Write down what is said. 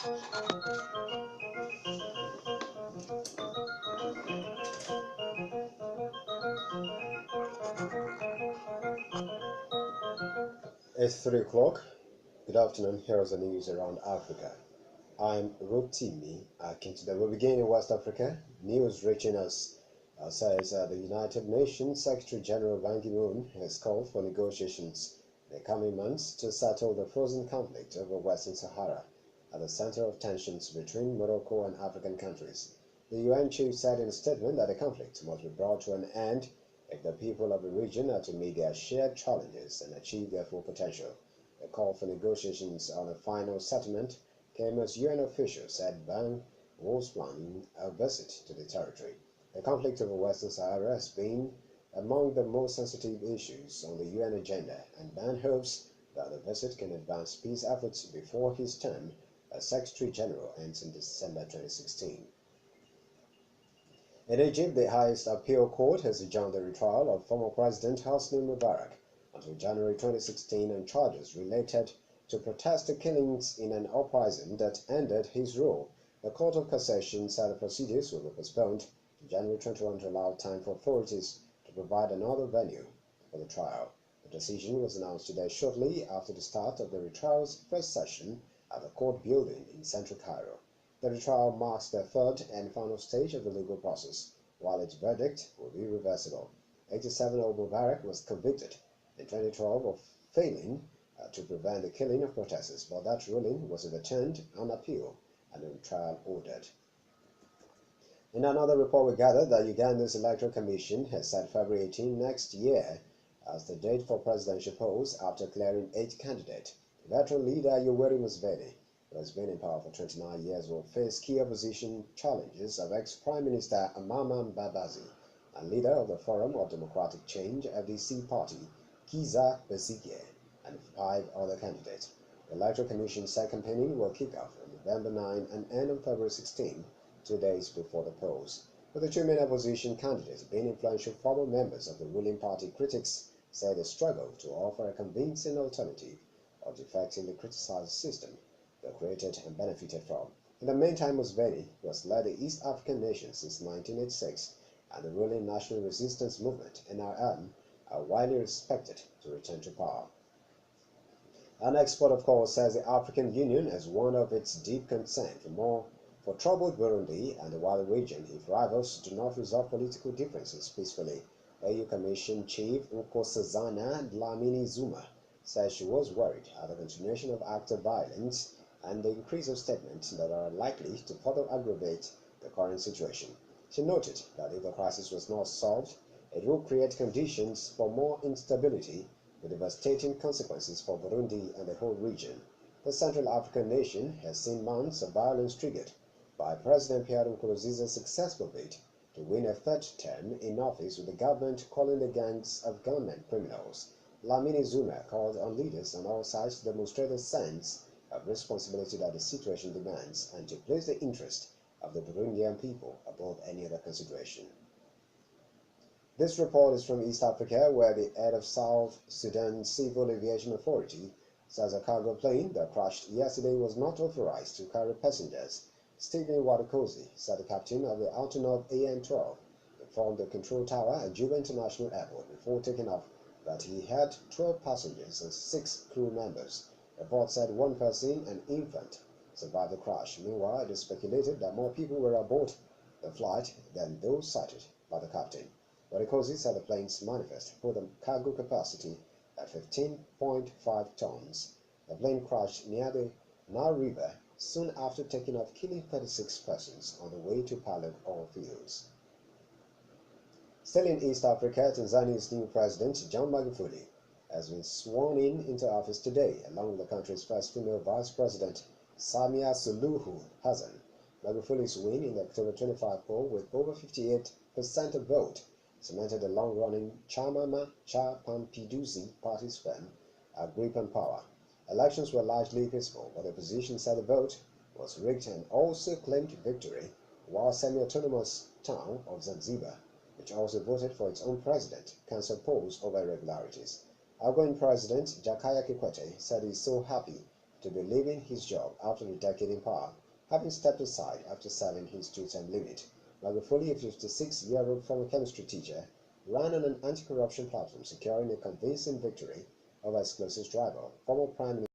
It's 3 o'clock. Good afternoon. Here is the news around Africa. I'm Rotimi Akintunde. We begin in West Africa. News reaching us says the United Nations Secretary General Ban Ki-moon has called for negotiations in the coming months to settle the frozen conflict over Western Sahara, at the center of tensions between Morocco and African countries. The UN chief said in a statement that the conflict must be brought to an end if the people of the region are to meet their shared challenges and achieve their full potential. The call for negotiations on a final settlement came as UN officials said Ban was planning a visit to the territory. The conflict over Western Sahara has been among the most sensitive issues on the UN agenda, and Ban hopes that the visit can advance peace efforts before his term as Secretary General ends in December 2016. In Egypt, the highest appeal court has adjourned the retrial of former President Hosni Mubarak until January 2016 on charges related to protest killings in an uprising that ended his rule. The Court of Cassation said the proceedings will be postponed to January 21 to allow time for authorities to provide another venue for the trial. The decision was announced today shortly after the start of the retrial's first session at the court building in central Cairo. The retrial marks the third and final stage of the legal process, while its verdict will be reversible. 87-year-old Mubarak was convicted in 2012 of failing to prevent the killing of protesters, but that ruling was overturned on appeal and a trial ordered. In another report, we gathered that Uganda's Electoral Commission has set February 18 next year as the date for presidential polls after clearing 8 candidates. Veteran leader Yoweri Museveni, who has been in power for 29 years, will face key opposition challenges of ex-Prime Minister Amama Mbabazi and leader of the Forum of Democratic Change FDC party, Kizza Besigye, and 5 other candidates. The Electoral Commission said campaigning will kick off on November 9 and end on February 16, 2 days before the polls. With the 2 main opposition candidates being influential former members of the ruling party, critics say they struggle to offer a convincing alternative or defecting the criticized system they created and benefited from. In the meantime, Museveni, who has led the East African nation since 1986, and the ruling National Resistance Movement, NRM, are widely expected to return to power. An expert, of course, says the African Union has one of its deep concern for troubled Burundi and the wider region if rivals do not resolve political differences peacefully. AU Commission Chief Nkosazana Dlamini Zuma says she was worried at the continuation of acts of violence and the increase of statements that are likely to further aggravate the current situation. She noted that if the crisis was not solved, it will create conditions for more instability with devastating consequences for Burundi and the whole region. The Central African nation has seen months of violence triggered by President Pierre Nkurunziza's successful bid to win a third term in office, with the government calling the gangs of gunmen criminals. Dlamini Zuma called on leaders on all sides to demonstrate a sense of responsibility that the situation demands and to place the interest of the Burundian people above any other consideration. This report is from East Africa, where the head of South Sudan Civil Aviation Authority says a cargo plane that crashed yesterday was not authorized to carry passengers. Stephen Wadokozi said the captain of the Altonorth AN-12 informed the control tower at Juba International Airport before taking off that he had 12 passengers and 6 crew members. The report said 1 person, an infant, survived the crash. Meanwhile, it is speculated that more people were aboard the flight than those cited by the captain. Wadokozi said the plane's manifest put the cargo capacity at 15.5 tons. The plane crashed near the Nile River soon after taking off, killing 36 persons on the way to Palu oil fields. Still in East Africa, Tanzania's new president, John Magufuli, has been sworn into office today, along with the country's first female vice president, Samia Suluhu Hassan. Magufuli's win in the October 25 poll with over 58% of vote cemented the long-running Chama Cha Mapinduzi party's firm grip on power. Elections were largely peaceful, but the opposition said the vote was rigged and also claimed victory, while semi-autonomous town of Zanzibar, which also voted for its own president, cancelled polls over irregularities. Outgoing President Jakaya Kikwete said he is so happy to be leaving his job after a decade in power, having stepped aside after serving his two-term limit. Magufuli, a 56-year-old former chemistry teacher, ran on an anti-corruption platform, securing a convincing victory over his closest rival, former Prime Minister